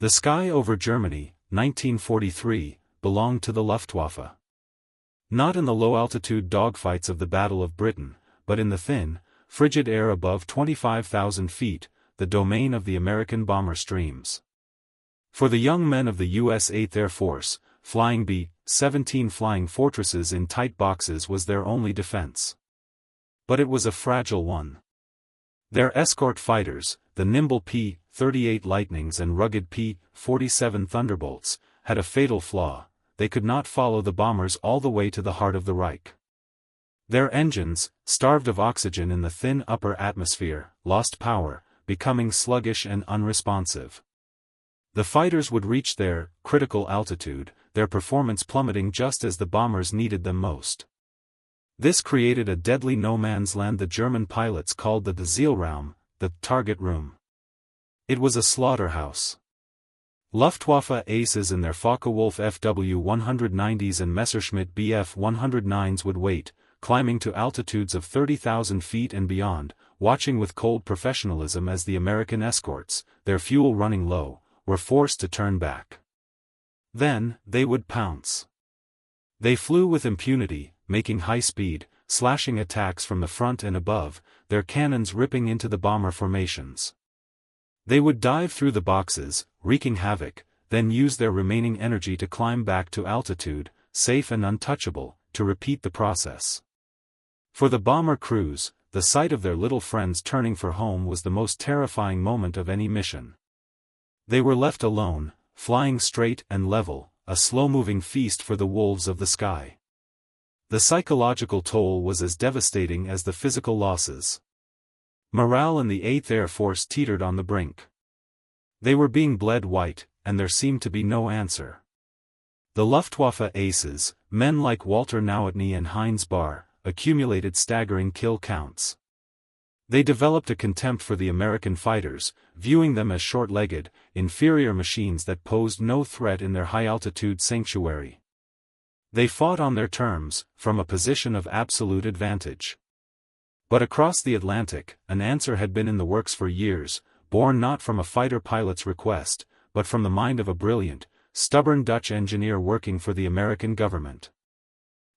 The sky over Germany, 1943, belonged to the Luftwaffe. Not in the low-altitude dogfights of the Battle of Britain, but in the thin, frigid air above 25,000 feet, the domain of the American bomber streams. For the young men of the U.S. 8th Air Force, flying B-17 flying fortresses in tight boxes was their only defense. But it was a fragile one. Their escort fighters, the nimble P-38 Lightnings and rugged P-47 Thunderbolts, had a fatal flaw: they could not follow the bombers all the way to the heart of the Reich. Their engines, starved of oxygen in the thin upper atmosphere, lost power, becoming sluggish and unresponsive. The fighters would reach their critical altitude, their performance plummeting just as the bombers needed them most. This created a deadly no-man's land the German pilots called the Zielraum, the target room. It was a slaughterhouse. Luftwaffe aces in their Focke-Wulf FW-190s and Messerschmitt Bf-109s would wait, climbing to altitudes of 30,000 feet and beyond, watching with cold professionalism as the American escorts, their fuel running low, were forced to turn back. Then, they would pounce. They flew with impunity, making high-speed, slashing attacks from the front and above, their cannons ripping into the bomber formations. They would dive through the boxes, wreaking havoc, then use their remaining energy to climb back to altitude, safe and untouchable, to repeat the process. For the bomber crews, the sight of their little friends turning for home was the most terrifying moment of any mission. They were left alone, flying straight and level, a slow-moving feast for the wolves of the sky. The psychological toll was as devastating as the physical losses. Morale in the 8th Air Force teetered on the brink. They were being bled white, and there seemed to be no answer. The Luftwaffe aces, men like Walter Nowotny and Heinz Barr, accumulated staggering kill counts. They developed a contempt for the American fighters, viewing them as short-legged, inferior machines that posed no threat in their high-altitude sanctuary. They fought on their terms, from a position of absolute advantage. But across the Atlantic, an answer had been in the works for years, born not from a fighter pilot's request, but from the mind of a brilliant, stubborn Dutch engineer working for the American government.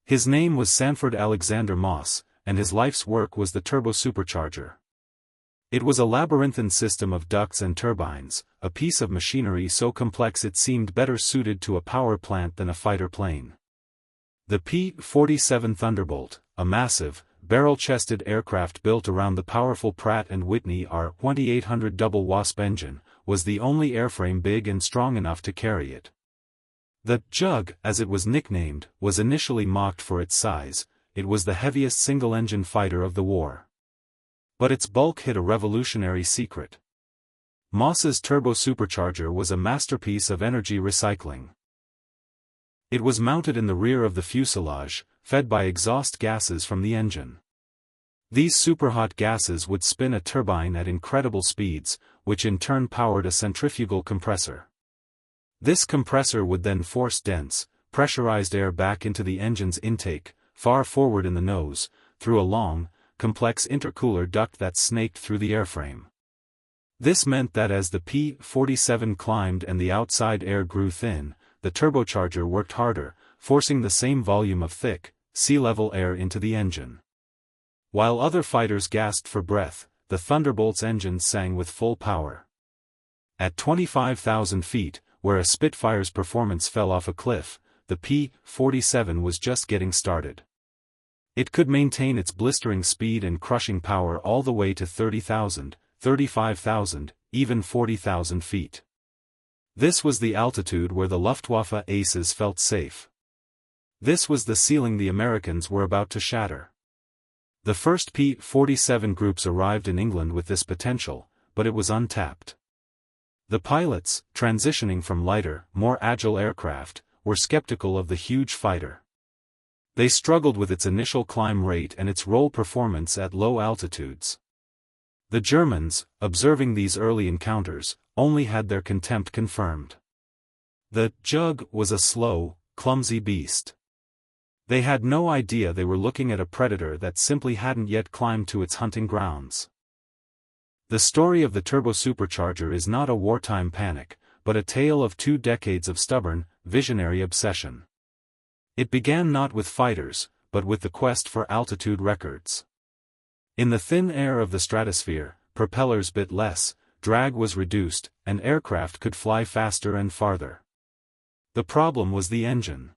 His name was Sanford Alexander Moss, and his life's work was the turbo-supercharger. It was a labyrinthine system of ducts and turbines, a piece of machinery so complex it seemed better suited to a power plant than a fighter plane. The P-47 Thunderbolt, a massive, barrel-chested aircraft built around the powerful Pratt & Whitney R-2800 double Wasp engine, was the only airframe big and strong enough to carry it. The Jug, as it was nicknamed, was initially mocked for its size. It was the heaviest single-engine fighter of the war. But its bulk hid a revolutionary secret. Moss's turbo-supercharger was a masterpiece of energy recycling. It was mounted in the rear of the fuselage, fed by exhaust gases from the engine. These superhot gases would spin a turbine at incredible speeds, which in turn powered a centrifugal compressor. This compressor would then force dense, pressurized air back into the engine's intake, far forward in the nose, through a long, complex intercooler duct that snaked through the airframe. This meant that as the P-47 climbed and the outside air grew thin, the turbocharger worked harder, forcing the same volume of thick, sea-level air into the engine. While other fighters gasped for breath, the Thunderbolt's engine sang with full power. At 25,000 feet, where a Spitfire's performance fell off a cliff, the P-47 was just getting started. It could maintain its blistering speed and crushing power all the way to 30,000, 35,000, even 40,000 feet. This was the altitude where the Luftwaffe aces felt safe. This was the ceiling the Americans were about to shatter. The first P-47 groups arrived in England with this potential, but it was untapped. The pilots, transitioning from lighter, more agile aircraft, were skeptical of the huge fighter. They struggled with its initial climb rate and its roll performance at low altitudes. The Germans, observing these early encounters, only had their contempt confirmed. The Jug was a slow, clumsy beast. They had no idea they were looking at a predator that simply hadn't yet climbed to its hunting grounds. The story of the turbo-supercharger is not a wartime panic, but a tale of 2 decades of stubborn, visionary obsession. It began not with fighters, but with the quest for altitude records. In the thin air of the stratosphere, propellers bit less, drag was reduced, and aircraft could fly faster and farther. The problem was the engine.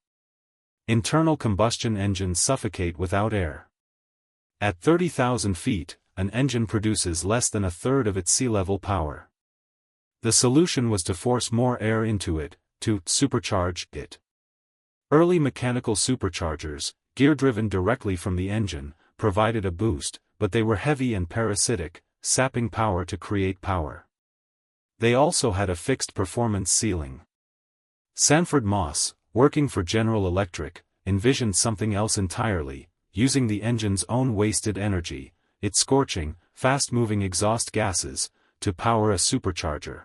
Internal combustion engines suffocate without air. At 30,000 feet, an engine produces less than a third of its sea-level power. The solution was to force more air into it, to supercharge it. Early mechanical superchargers, gear-driven directly from the engine, provided a boost, but they were heavy and parasitic, sapping power to create power. They also had a fixed performance ceiling. Sanford Moss, working for General Electric, envisioned something else entirely, using the engine's own wasted energy, its scorching, fast-moving exhaust gases, to power a supercharger.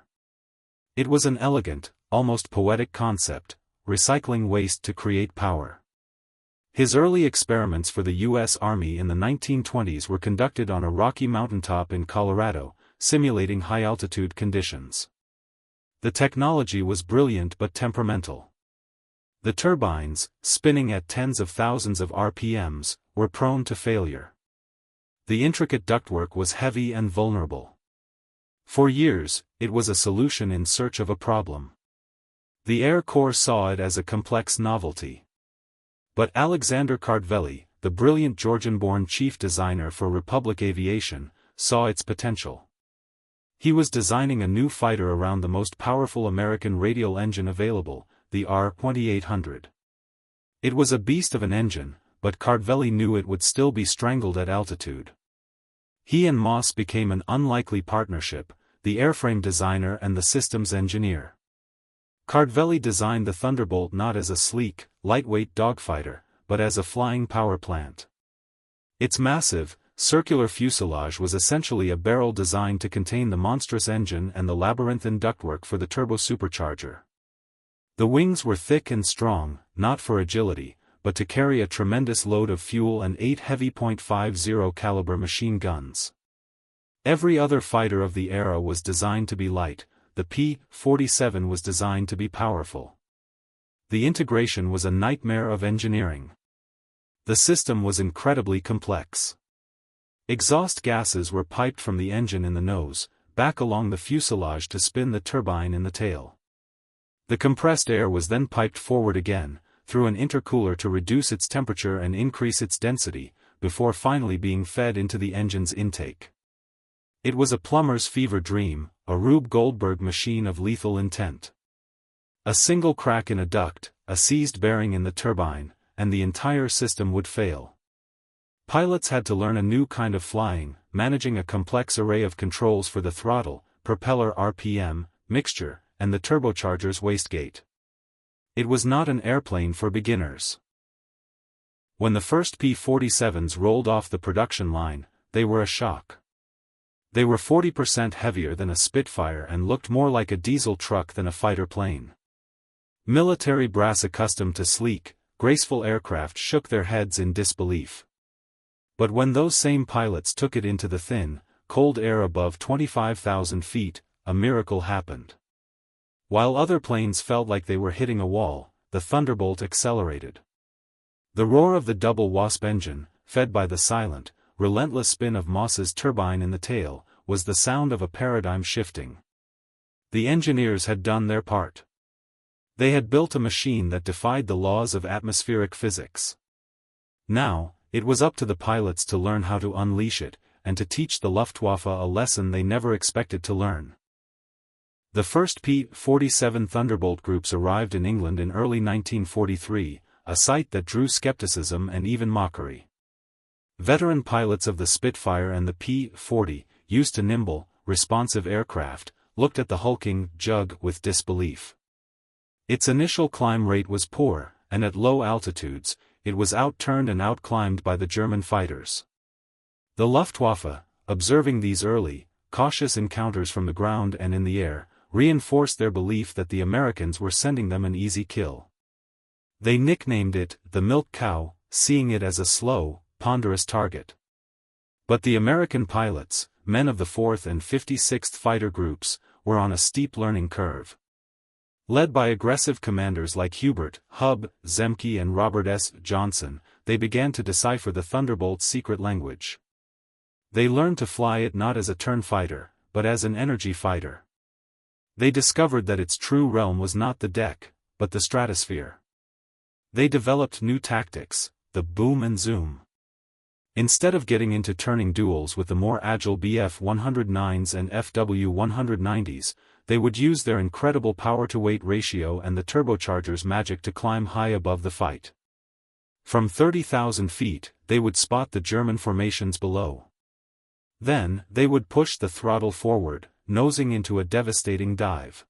It was an elegant, almost poetic concept, recycling waste to create power. His early experiments for the U.S. Army in the 1920s were conducted on a rocky mountaintop in Colorado, simulating high-altitude conditions. The technology was brilliant but temperamental. The turbines, spinning at tens of thousands of RPMs, were prone to failure. The intricate ductwork was heavy and vulnerable. For years, it was a solution in search of a problem. The Air Corps saw it as a complex novelty. But Alexander Kartveli, the brilliant Georgian-born chief designer for Republic Aviation, saw its potential. He was designing a new fighter around the most powerful American radial engine available, the R-2800. It was a beast of an engine, but Kartveli knew it would still be strangled at altitude. He and Moss became an unlikely partnership, the airframe designer and the systems engineer. Kartveli designed the Thunderbolt not as a sleek, lightweight dogfighter, but as a flying power plant. Its massive, circular fuselage was essentially a barrel designed to contain the monstrous engine and the labyrinthine ductwork for the turbo-supercharger. The wings were thick and strong, not for agility, but to carry a tremendous load of fuel and 8 heavy .50 caliber machine guns. Every other fighter of the era was designed to be light, the P-47 was designed to be powerful. The integration was a nightmare of engineering. The system was incredibly complex. Exhaust gases were piped from the engine in the nose, back along the fuselage to spin the turbine in the tail. The compressed air was then piped forward again, through an intercooler to reduce its temperature and increase its density, before finally being fed into the engine's intake. It was a plumber's fever dream, a Rube Goldberg machine of lethal intent. A single crack in a duct, a seized bearing in the turbine, and the entire system would fail. Pilots had to learn a new kind of flying, managing a complex array of controls for the throttle, propeller RPM, mixture, and the turbocharger's wastegate. It was not an airplane for beginners. When the first P-47's rolled off the production line, they were a shock. They were 40% heavier than a Spitfire and looked more like a diesel truck than a fighter plane. Military brass accustomed to sleek, graceful aircraft shook their heads in disbelief. But when those same pilots took it into the thin, cold air above 25,000 feet, a miracle happened. While other planes felt like they were hitting a wall, the Thunderbolt accelerated. The roar of the double Wasp engine, fed by the silent, relentless spin of Moss's turbine in the tail, was the sound of a paradigm shifting. The engineers had done their part. They had built a machine that defied the laws of atmospheric physics. Now, it was up to the pilots to learn how to unleash it, and to teach the Luftwaffe a lesson they never expected to learn. The first P-47 Thunderbolt groups arrived in England in early 1943, a sight that drew skepticism and even mockery. Veteran pilots of the Spitfire and the P-40, used to nimble, responsive aircraft, looked at the hulking jug with disbelief. Its initial climb rate was poor, and at low altitudes, it was outturned and outclimbed by the German fighters. The Luftwaffe, observing these early, cautious encounters from the ground and in the air, reinforced their belief that the Americans were sending them an easy kill. They nicknamed it the milk cow, seeing it as a slow, ponderous target. But the American pilots, men of the 4th and 56th Fighter Groups, were on a steep learning curve. Led by aggressive commanders like Hubert, Hub, Zemke and Robert S. Johnson, they began to decipher the Thunderbolt's secret language. They learned to fly it not as a turn fighter, but as an energy fighter. They discovered that its true realm was not the deck, but the stratosphere. They developed new tactics, the boom and zoom. Instead of getting into turning duels with the more agile Bf-109s and Fw-190s, they would use their incredible power-to-weight ratio and the turbocharger's magic to climb high above the fight. From 30,000 feet, they would spot the German formations below. Then, they would push the throttle forward, nosing into a devastating dive.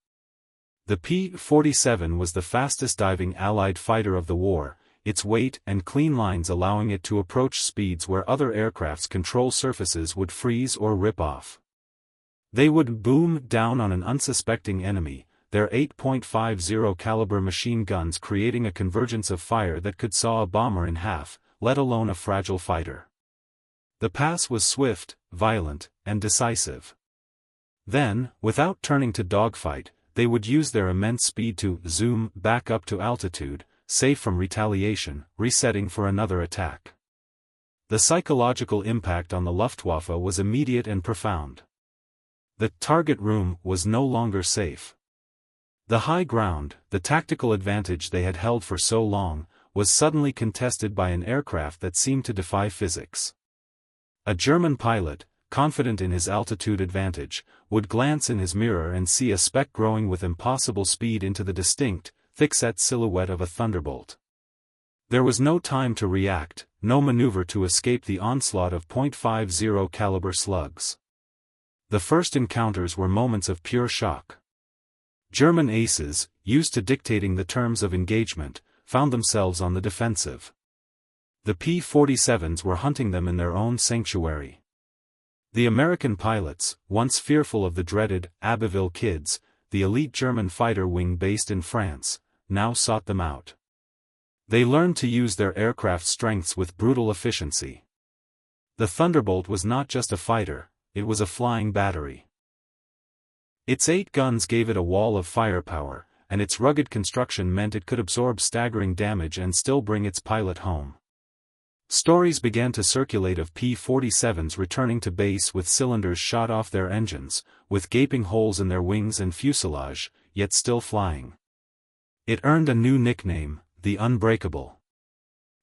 The P-47 was the fastest diving Allied fighter of the war, its weight and clean lines allowing it to approach speeds where other aircraft's control surfaces would freeze or rip off. They would boom down on an unsuspecting enemy, their 8.50 caliber machine guns creating a convergence of fire that could saw a bomber in half, let alone a fragile fighter. The pass was swift, violent, and decisive. Then, without turning to dogfight, they would use their immense speed to zoom back up to altitude, safe from retaliation, resetting for another attack. The psychological impact on the Luftwaffe was immediate and profound. The target room was no longer safe. The high ground, the tactical advantage they had held for so long, was suddenly contested by an aircraft that seemed to defy physics. A German pilot, confident in his altitude advantage, would glance in his mirror and see a speck growing with impossible speed into the distinct, thick-set silhouette of a Thunderbolt. There was no time to react, no maneuver to escape the onslaught of .50 caliber slugs. The first encounters were moments of pure shock. German aces, used to dictating the terms of engagement, found themselves on the defensive. The P-47's were hunting them in their own sanctuary. The American pilots, once fearful of the dreaded Abbeville Kids, the elite German fighter wing based in France, now sought them out. They learned to use their aircraft strengths with brutal efficiency. The Thunderbolt was not just a fighter, it was a flying battery. Its 8 guns gave it a wall of firepower, and its rugged construction meant it could absorb staggering damage and still bring its pilot home. Stories began to circulate of P-47's returning to base with cylinders shot off their engines, with gaping holes in their wings and fuselage, yet still flying. It earned a new nickname, the Unbreakable.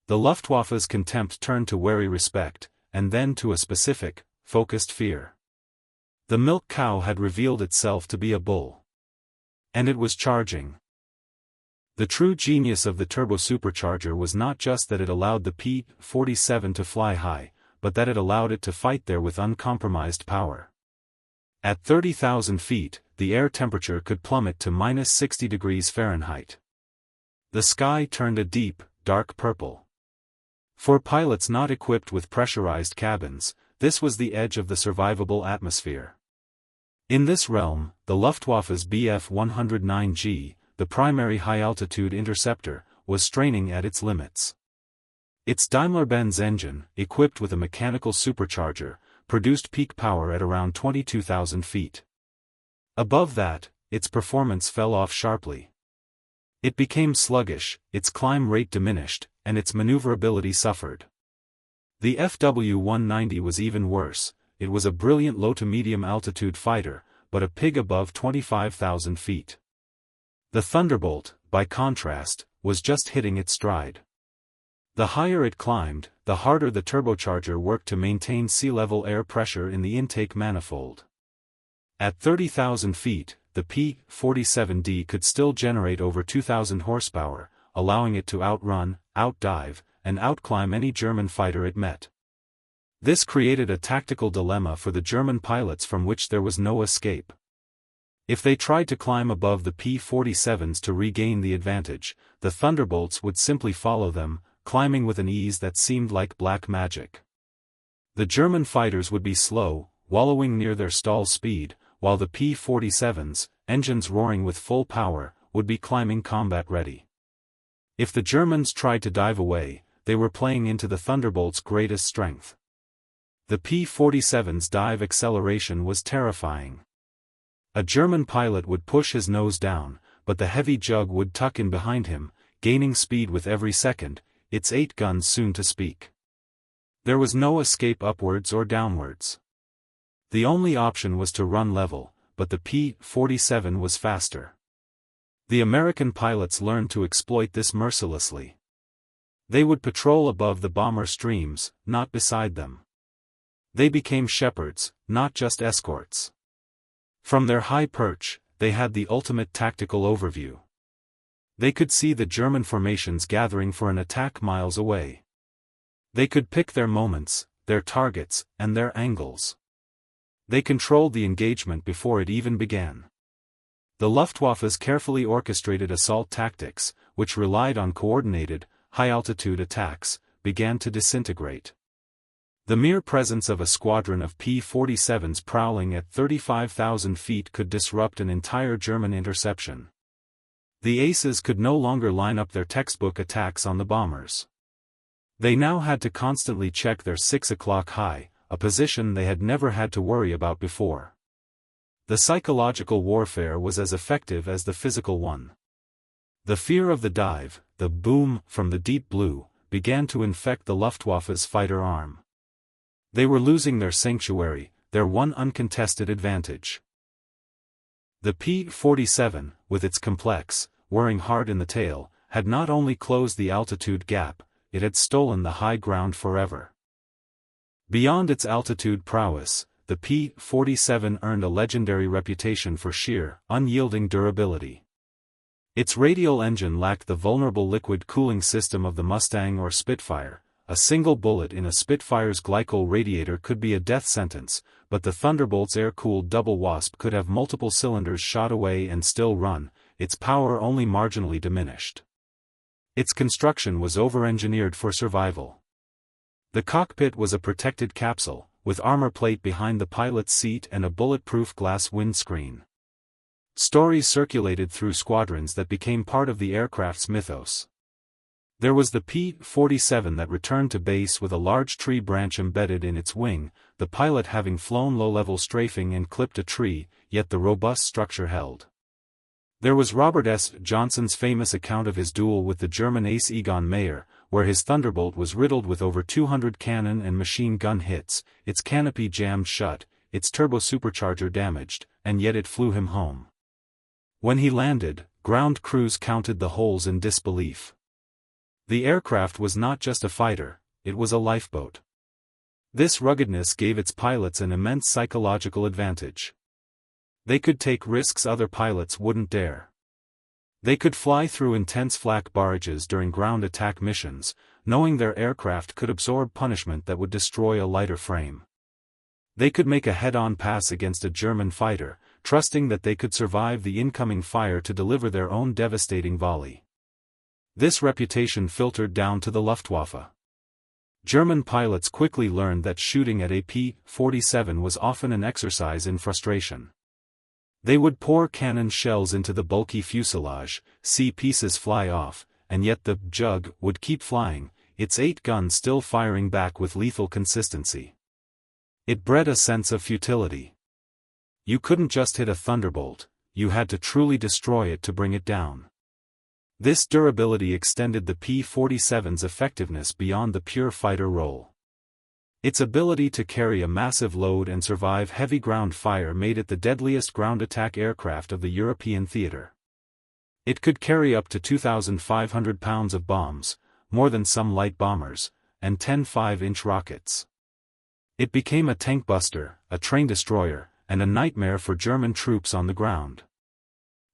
The Luftwaffe's contempt turned to wary respect, and then to a specific, focused fear. The milk cow had revealed itself to be a bull. And it was charging. The true genius of the turbo-supercharger was not just that it allowed the P-47 to fly high, but that it allowed it to fight there with uncompromised power. At 30,000 feet, the air temperature could plummet to -60 degrees Fahrenheit. The sky turned a deep, dark purple. For pilots not equipped with pressurized cabins, this was the edge of the survivable atmosphere. In this realm, the Luftwaffe's Bf-109G, the primary high-altitude interceptor, was straining at its limits. Its Daimler-Benz engine, equipped with a mechanical supercharger, produced peak power at around 22,000 feet. Above that, its performance fell off sharply. It became sluggish, its climb rate diminished, and its maneuverability suffered. The Fw-190 was even worse. It was a brilliant low-to-medium altitude fighter, but a pig above 25,000 feet. The Thunderbolt, by contrast, was just hitting its stride. The higher it climbed, the harder the turbocharger worked to maintain sea-level air pressure in the intake manifold. At 30,000 feet, the P-47D could still generate over 2,000 horsepower, allowing it to outrun, outdive, and outclimb any German fighter it met. This created a tactical dilemma for the German pilots from which there was no escape. If they tried to climb above the P-47's to regain the advantage, the Thunderbolts would simply follow them, climbing with an ease that seemed like black magic. The German fighters would be slow, wallowing near their stall speed, while the P-47's, engines roaring with full power, would be climbing combat-ready. If the Germans tried to dive away, they were playing into the Thunderbolt's greatest strength. The P-47's dive acceleration was terrifying. A German pilot would push his nose down, but the heavy Jug would tuck in behind him, gaining speed with every second, its 8 guns soon to speak. There was no escape upwards or downwards. The only option was to run level, but the P-47 was faster. The American pilots learned to exploit this mercilessly. They would patrol above the bomber streams, not beside them. They became shepherds, not just escorts. From their high perch, they had the ultimate tactical overview. They could see the German formations gathering for an attack miles away. They could pick their moments, their targets, and their angles. They controlled the engagement before it even began. The Luftwaffe's carefully orchestrated assault tactics, which relied on coordinated, high-altitude attacks, began to disintegrate. The mere presence of a squadron of P-47's prowling at 35,000 feet could disrupt an entire German interception. The aces could no longer line up their textbook attacks on the bombers. They now had to constantly check their 6 o'clock high, a position they had never had to worry about before. The psychological warfare was as effective as the physical one. The fear of the dive, the boom from the deep blue, began to infect the Luftwaffe's fighter arm. They were losing their sanctuary, their one uncontested advantage. The P-47, with its complex, whirring hard in the tail, had not only closed the altitude gap, it had stolen the high ground forever. Beyond its altitude prowess, the P-47 earned a legendary reputation for sheer, unyielding durability. Its radial engine lacked the vulnerable liquid cooling system of the Mustang or Spitfire. A single bullet in a Spitfire's glycol radiator could be a death sentence, but the Thunderbolt's air-cooled double wasp could have multiple cylinders shot away and still run, its power only marginally diminished. Its construction was over-engineered for survival. The cockpit was a protected capsule, with armor plate behind the pilot's seat and a bulletproof glass windscreen. Stories circulated through squadrons that became part of the aircraft's mythos. There was the P-47 that returned to base with a large tree branch embedded in its wing, the pilot having flown low-level strafing and clipped a tree, yet the robust structure held. There was Robert S. Johnson's famous account of his duel with the German ace Egon Mayer, where his Thunderbolt was riddled with over 200 cannon and machine gun hits, its canopy jammed shut, its turbo-supercharger damaged, and yet it flew him home. When he landed, ground crews counted the holes in disbelief. The aircraft was not just a fighter, it was a lifeboat. This ruggedness gave its pilots an immense psychological advantage. They could take risks other pilots wouldn't dare. They could fly through intense flak barrages during ground attack missions, knowing their aircraft could absorb punishment that would destroy a lighter frame. They could make a head-on pass against a German fighter, trusting that they could survive the incoming fire to deliver their own devastating volley. This reputation filtered down to the Luftwaffe. German pilots quickly learned that shooting at a P-47 was often an exercise in frustration. They would pour cannon shells into the bulky fuselage, see pieces fly off, and yet the Jug would keep flying, its 8 guns still firing back with lethal consistency. It bred a sense of futility. You couldn't just hit a Thunderbolt, you had to truly destroy it to bring it down. This durability extended the P-47's effectiveness beyond the pure fighter role. Its ability to carry a massive load and survive heavy ground fire made it the deadliest ground attack aircraft of the European theater. It could carry up to 2,500 pounds of bombs, more than some light bombers, and 10 5-inch rockets. It became a tank buster, a train destroyer, and a nightmare for German troops on the ground.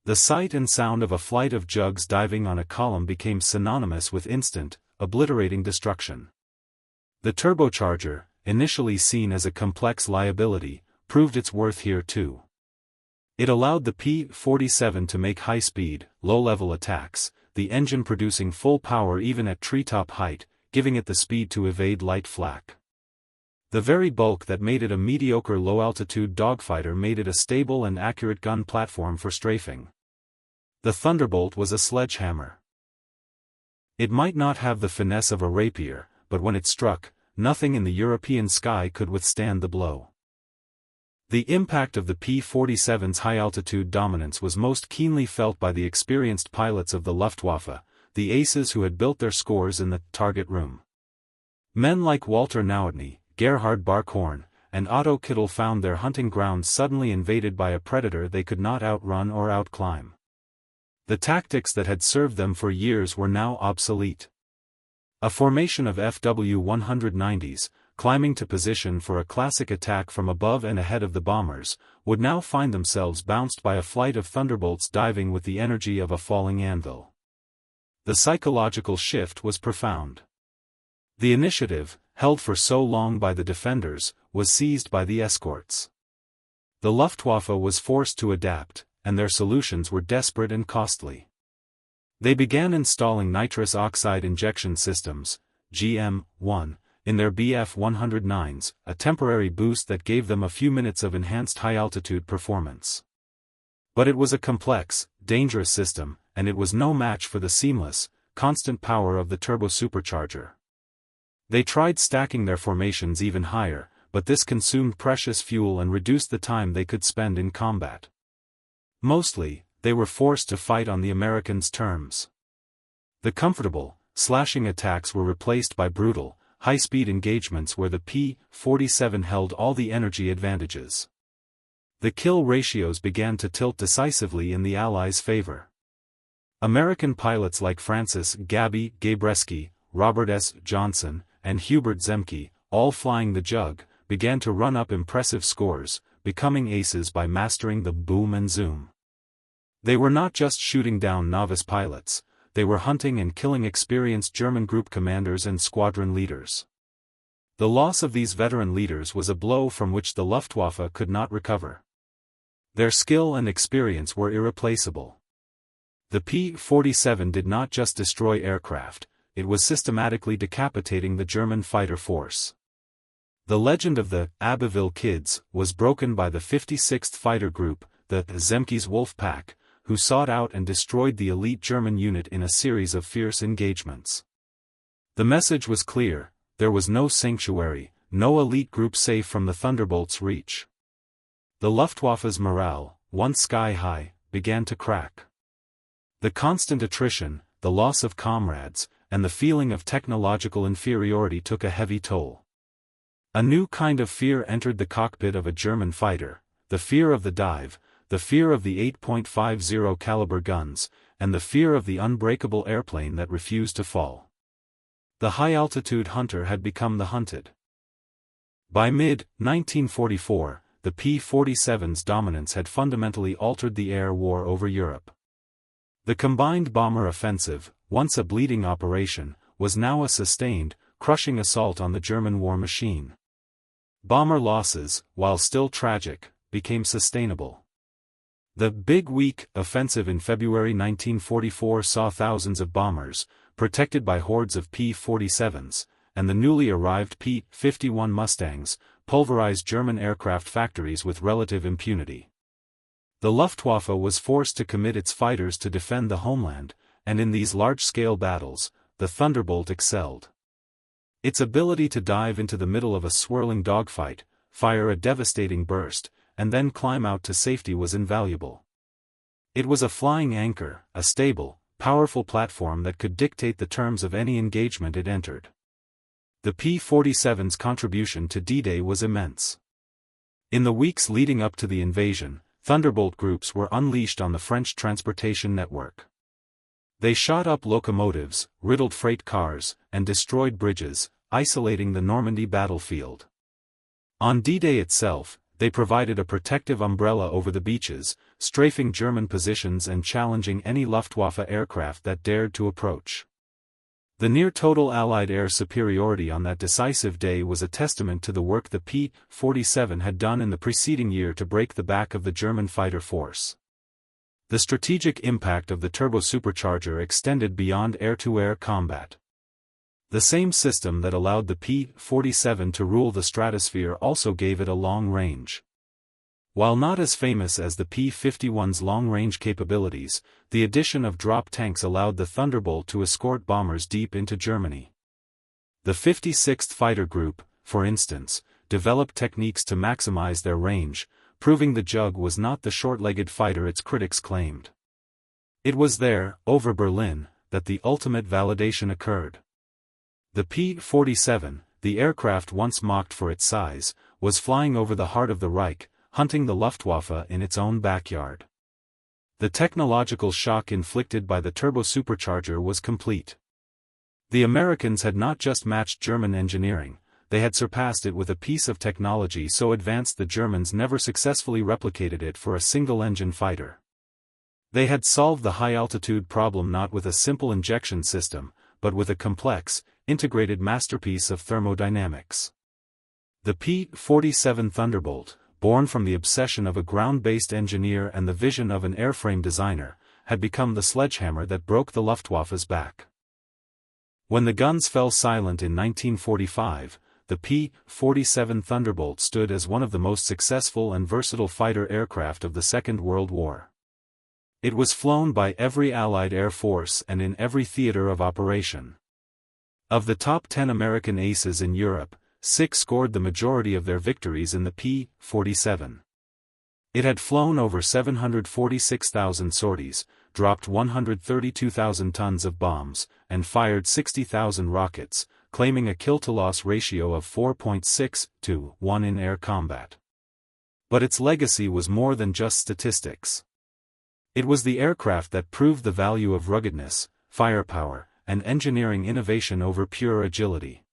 The sight and sound of a flight of Jugs diving on a column became synonymous with instant, obliterating destruction. The Turbocharger, initially seen as a complex liability, proved its worth here too. It allowed the P-47 to make high-speed, low-level attacks, the engine producing full power even at treetop height, giving it the speed to evade light flak. The very bulk that made it a mediocre low-altitude dogfighter made it a stable and accurate gun platform for strafing. The Thunderbolt was a sledgehammer. It might not have the finesse of a rapier, but when it struck, nothing in the European sky could withstand the blow. The impact of the P-47's high-altitude dominance was most keenly felt by the experienced pilots of the Luftwaffe, the aces who had built their scores in the target room. Men like Walter Nowotny, Gerhard Barkhorn, and Otto Kittel found their hunting grounds suddenly invaded by a predator they could not outrun or outclimb. The tactics that had served them for years were now obsolete. A formation of FW-190s, climbing to position for a classic attack from above and ahead of the bombers, would now find themselves bounced by a flight of Thunderbolts diving with the energy of a falling anvil. The psychological shift was profound. The initiative, held for so long by the defenders, was seized by the escorts. The Luftwaffe was forced to adapt, and their solutions were desperate and costly. They began installing nitrous oxide injection systems, GM-1, in their Bf-109s, a temporary boost that gave them a few minutes of enhanced high-altitude performance. But it was a complex, dangerous system, and it was no match for the seamless, constant power of the turbo-supercharger. They tried stacking their formations even higher, but this consumed precious fuel and reduced the time they could spend in combat. Mostly, they were forced to fight on the Americans' terms. The comfortable, slashing attacks were replaced by brutal, high-speed engagements where the P-47 held all the energy advantages. The kill ratios began to tilt decisively in the Allies' favor. American pilots like Francis Gabby Gabreski, Robert S. Johnson, and Hubert Zemke, all flying the Jug, began to run up impressive scores, becoming aces by mastering the boom and zoom. They were not just shooting down novice pilots, they were hunting and killing experienced German group commanders and squadron leaders. The loss of these veteran leaders was a blow from which the Luftwaffe could not recover. Their skill and experience were irreplaceable. The P-47 did not just destroy aircraft, it was systematically decapitating the German fighter force. The legend of the Abbeville Kids was broken by the 56th Fighter Group, the Zemke's Wolf Pack, who sought out and destroyed the elite German unit in a series of fierce engagements. The message was clear: there was no sanctuary, no elite group safe from the Thunderbolt's reach. The Luftwaffe's morale, once sky-high, began to crack. The constant attrition, the loss of comrades, and the feeling of technological inferiority took a heavy toll. A new kind of fear entered the cockpit of a German fighter, the fear of the dive, the fear of the 8.50 caliber guns, and the fear of the unbreakable airplane that refused to fall. The high-altitude hunter had become the hunted. By mid-1944, the P-47's dominance had fundamentally altered the air war over Europe. The combined bomber offensive, once a bleeding operation, was now a sustained, crushing assault on the German war machine. Bomber losses, while still tragic, became sustainable. The Big Week offensive in February 1944 saw thousands of bombers, protected by hordes of P-47's, and the newly arrived P-51 Mustangs, pulverize German aircraft factories with relative impunity. The Luftwaffe was forced to commit its fighters to defend the homeland, and in these large-scale battles, the Thunderbolt excelled. Its ability to dive into the middle of a swirling dogfight, fire a devastating burst, and then climb out to safety was invaluable. It was a flying anchor, a stable, powerful platform that could dictate the terms of any engagement it entered. The P-47's contribution to D-Day was immense. In the weeks leading up to the invasion, Thunderbolt groups were unleashed on the French transportation network. They shot up locomotives, riddled freight cars, and destroyed bridges, isolating the Normandy battlefield. On D-Day itself, they provided a protective umbrella over the beaches, strafing German positions and challenging any Luftwaffe aircraft that dared to approach. The near-total Allied air superiority on that decisive day was a testament to the work the P-47 had done in the preceding year to break the back of the German fighter force. The strategic impact of the turbo-supercharger extended beyond air-to-air combat. The same system that allowed the P-47 to rule the stratosphere also gave it a long range. While not as famous as the P-51's long-range capabilities, the addition of drop tanks allowed the Thunderbolt to escort bombers deep into Germany. The 56th Fighter Group, for instance, developed techniques to maximize their range, proving the Jug was not the short-legged fighter its critics claimed. It was there, over Berlin, that the ultimate validation occurred. The P-47, the aircraft once mocked for its size, was flying over the heart of the Reich, hunting the Luftwaffe in its own backyard. The technological shock inflicted by the turbo-supercharger was complete. The Americans had not just matched German engineering, they had surpassed it with a piece of technology so advanced the Germans never successfully replicated it for a single-engine fighter. They had solved the high-altitude problem not with a simple injection system, but with a complex, integrated masterpiece of thermodynamics. The P-47 Thunderbolt, born from the obsession of a ground-based engineer and the vision of an airframe designer, had become the sledgehammer that broke the Luftwaffe's back. When the guns fell silent in 1945, the P-47 Thunderbolt stood as one of the most successful and versatile fighter aircraft of the Second World War. It was flown by every Allied air force and in every theater of operation. Of the top 10 American aces in Europe, 6 scored the majority of their victories in the P-47. It had flown over 746,000 sorties, dropped 132,000 tons of bombs, and fired 60,000 rockets, claiming a kill-to-loss ratio of 4.6 to 1 in air combat. But its legacy was more than just statistics. It was the aircraft that proved the value of ruggedness, firepower, and engineering innovation over pure agility.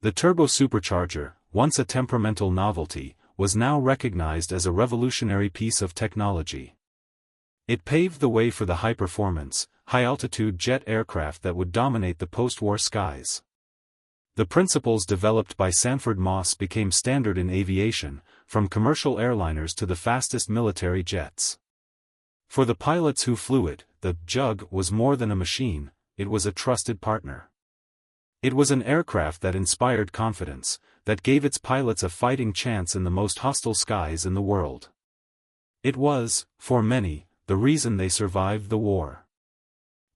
The turbo-supercharger, once a temperamental novelty, was now recognized as a revolutionary piece of technology. It paved the way for the high-performance, high-altitude jet aircraft that would dominate the post-war skies. The principles developed by Sanford Moss became standard in aviation, from commercial airliners to the fastest military jets. For the pilots who flew it, the Jug was more than a machine, it was a trusted partner. It was an aircraft that inspired confidence, that gave its pilots a fighting chance in the most hostile skies in the world. It was, for many, the reason they survived the war.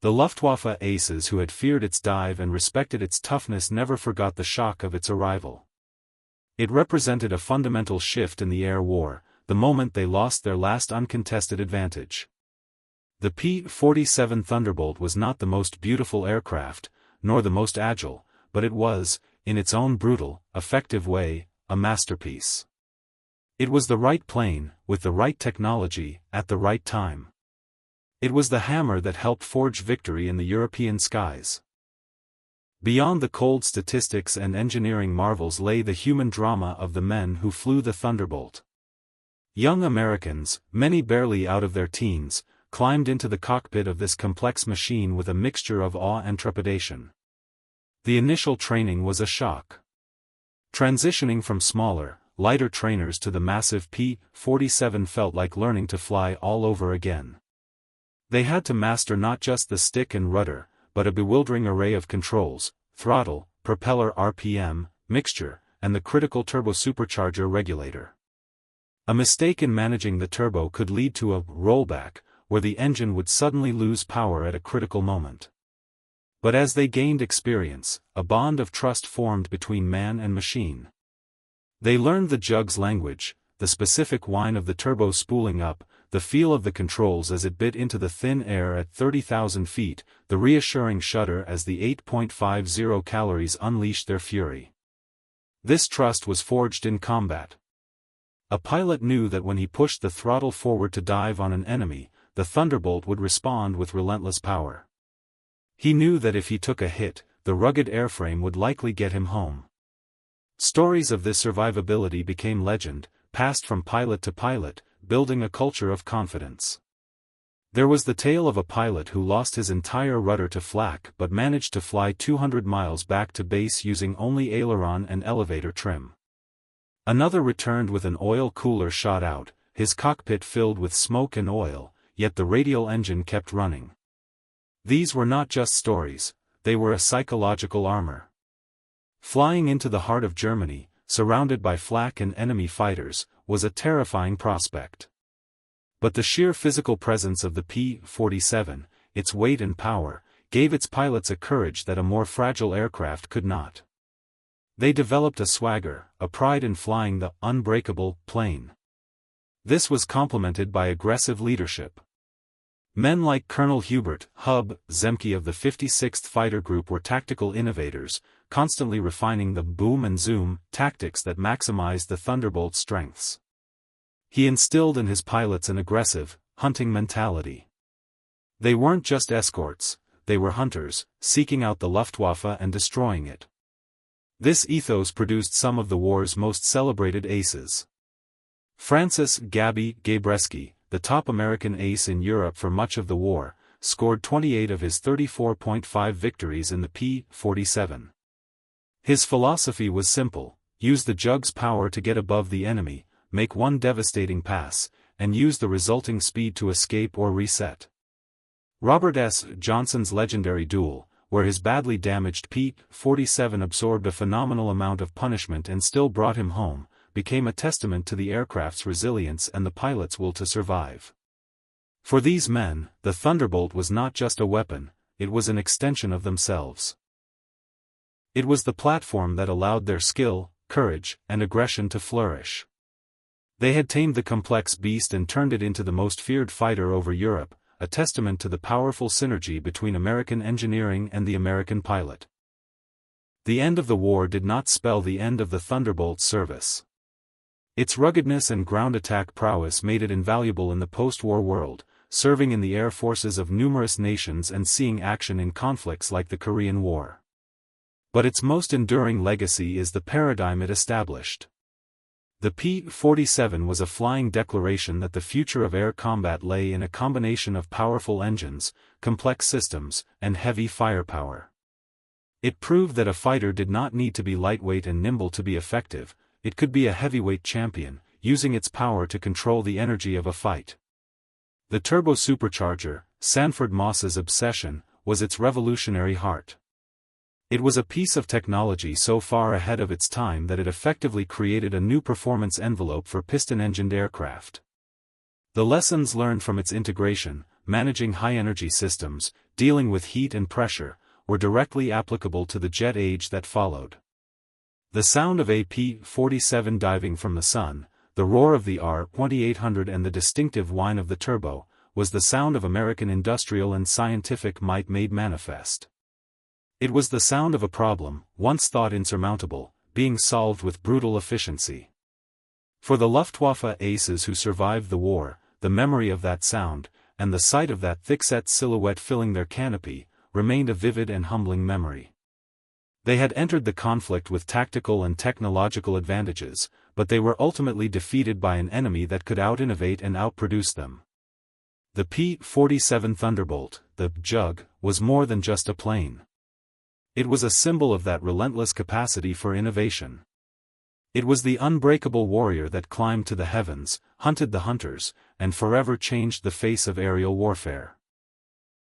The Luftwaffe aces who had feared its dive and respected its toughness never forgot the shock of its arrival. It represented a fundamental shift in the air war, the moment they lost their last uncontested advantage. The P-47 Thunderbolt was not the most beautiful aircraft, nor the most agile, but it was, in its own brutal, effective way, a masterpiece. It was the right plane, with the right technology, at the right time. It was the hammer that helped forge victory in the European skies. Beyond the cold statistics and engineering marvels lay the human drama of the men who flew the Thunderbolt. Young Americans, many barely out of their teens, climbed into the cockpit of this complex machine with a mixture of awe and trepidation. The initial training was a shock. Transitioning from smaller, lighter trainers to the massive P-47 felt like learning to fly all over again. They had to master not just the stick and rudder, but a bewildering array of controls: throttle, propeller RPM, mixture, and the critical turbo-supercharger regulator. A mistake in managing the turbo could lead to a rollback, where the engine would suddenly lose power at a critical moment. But as they gained experience, a bond of trust formed between man and machine. They learned the Jug's language, the specific whine of the turbo spooling up, the feel of the controls as it bit into the thin air at 30,000 feet, the reassuring shudder as the 8.50 calories unleashed their fury. This trust was forged in combat. A pilot knew that when he pushed the throttle forward to dive on an enemy, the Thunderbolt would respond with relentless power. He knew that if he took a hit, the rugged airframe would likely get him home. Stories of this survivability became legend, passed from pilot to pilot, building a culture of confidence. There was the tale of a pilot who lost his entire rudder to flak but managed to fly 200 miles back to base using only aileron and elevator trim. Another returned with an oil cooler shot out, his cockpit filled with smoke and oil, yet the radial engine kept running. These were not just stories, they were a psychological armor. Flying into the heart of Germany, surrounded by flak and enemy fighters, was a terrifying prospect. But the sheer physical presence of the P-47, its weight and power, gave its pilots a courage that a more fragile aircraft could not. They developed a swagger, a pride in flying the unbreakable plane. This was complemented by aggressive leadership. Men like Colonel Hubert Hub Zemke of the 56th Fighter Group were tactical innovators, constantly refining the boom and zoom tactics that maximized the Thunderbolt's strengths. He instilled in his pilots an aggressive, hunting mentality. They weren't just escorts, they were hunters, seeking out the Luftwaffe and destroying it. This ethos produced some of the war's most celebrated aces. Francis Gaby Gabreski, the top American ace in Europe for much of the war, scored 28 of his 34.5 victories in the P-47. His philosophy was simple: use the jug's power to get above the enemy, make one devastating pass, and use the resulting speed to escape or reset. Robert S. Johnson's legendary duel, where his badly damaged P-47 absorbed a phenomenal amount of punishment and still brought him home, became a testament to the aircraft's resilience and the pilot's will to survive. For these men, the Thunderbolt was not just a weapon, it was an extension of themselves. It was the platform that allowed their skill, courage, and aggression to flourish. They had tamed the complex beast and turned it into the most feared fighter over Europe, a testament to the powerful synergy between American engineering and the American pilot. The end of the war did not spell the end of the Thunderbolt's service. Its ruggedness and ground attack prowess made it invaluable in the post-war world, serving in the air forces of numerous nations and seeing action in conflicts like the Korean War. But its most enduring legacy is the paradigm it established. The P-47 was a flying declaration that the future of air combat lay in a combination of powerful engines, complex systems, and heavy firepower. It proved that a fighter did not need to be lightweight and nimble to be effective. It could be a heavyweight champion, using its power to control the energy of a fight. The turbo-supercharger, Sanford Moss's obsession, was its revolutionary heart. It was a piece of technology so far ahead of its time that it effectively created a new performance envelope for piston-engined aircraft. The lessons learned from its integration, managing high-energy systems, dealing with heat and pressure, were directly applicable to the jet age that followed. The sound of a P-47 diving from the sun, the roar of the R-2800 and the distinctive whine of the turbo, was the sound of American industrial and scientific might made manifest. It was the sound of a problem, once thought insurmountable, being solved with brutal efficiency. For the Luftwaffe aces who survived the war, the memory of that sound, and the sight of that thick-set silhouette filling their canopy, remained a vivid and humbling memory. They had entered the conflict with tactical and technological advantages, but they were ultimately defeated by an enemy that could out-innovate and outproduce them. The P-47 Thunderbolt, the Jug, was more than just a plane. It was a symbol of that relentless capacity for innovation. It was the unbreakable warrior that climbed to the heavens, hunted the hunters, and forever changed the face of aerial warfare.